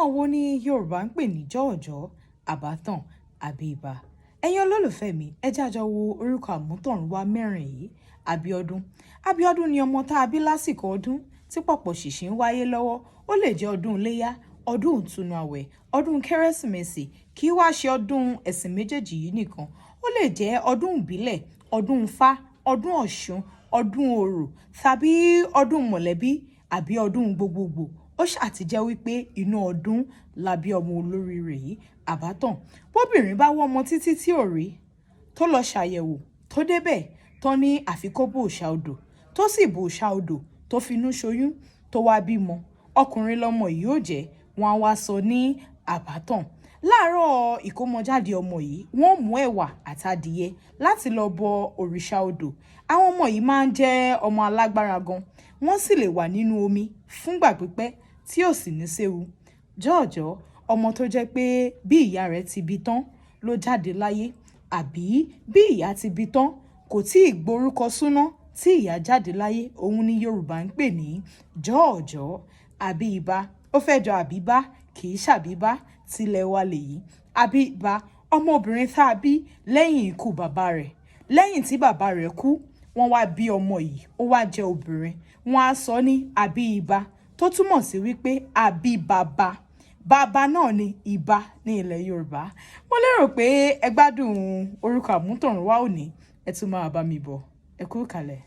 ọmọ wo ni Yorùbá ń pè ní jọ̀ọ̀jọ̀, àbátan àbí ibà? Ẹ̀yin olólùfẹ́ mi, ẹ jájọ wo orúkọ àmútọ̀runwá mẹ́rin yìí. Abíọ́dún. Abíọ́dún ni ọmọ tá a bí lásìkò ọdún tí pọ̀pọ̀ ṣìnṣìn ń wáyé lọ́wọ́. Ó lè jẹ́ ọdún iléyá, ọdún ìtúnu àwẹ̀, ọdún kérésìmesì, kì í wá ṣe ọdún ẹ̀sìn méjèèjì yìí nìkan. Ó lè jẹ́ ọdún ìbílẹ̀, ọdún Ifá, ọdún Ọ̀ṣun, ọdún Orò tàbí ọdún mọ̀lẹ́bí àbí ọdún gbogbogbò. Ó ṣàtijẹ́ wípé inú ọdún la bí ọmọ olóríire yìí, àbátan. Bóbìnrin bá wọ́ ọmọ títí tí ò rí, tó lọ ṣàyẹ̀wò, tó débẹ̀, tó ní àfikún bò òòṣà odò, tó sì bò òòṣà odò, tó finú ṣoyún, tó wá bímọ. Ọkùnrin lọmọ yìí yóò jẹ́, wọn á wá sọ ní àbátan. Láàárọ̀ ìkómọjáde ọmọ yìí, wọ́n mú ẹ̀wà àtadìyẹ láti lọ bọ òrìṣà odò. Àwọn ọmọ yìí máa ń jẹ́ ọmọ alágbára gan, wọ́n sì lè wà nínú omi fúngbà pípẹ́ tí ò sì ní séwu. Jọ̀ọ̀jọ̀, ọmọ tó jẹ́ pé bí ìyá rẹ̀ ti bí tán ló jáde láyé, àbí bí ìyá ti bí tán kò tí ì gborúkọ súná tí ìyá jáde láyé, òun ni Yorùbá ń pè ní jọ̀ọ̀jọ̀. Àbí ibà, ó fẹ́ jọ àbíbá, kì í ṣàbíbá, tilẹ̀ wa lèyí. Àbí ibà, ọmọbìnrin tá a bí lẹ́yìn ikú bàbá rẹ̀. Lẹ́yìn tí bàbá rẹ̀ kú, wọ́n wá bí ọmọ yìí, ó wá jẹ́ obìnrin. Wọ́n á sọ ní àbí ibà, tó túmọ̀ sí wípé àbí bàbá. Bàbá náà ni ibà ní ilẹ̀ Yorùbá. Mo lérò pé ẹ gbádùn orúkọ àmútọ̀runwá òní. Ẹ tún máa bá mi bọ̀. Ẹ kú ìkàlẹ̀.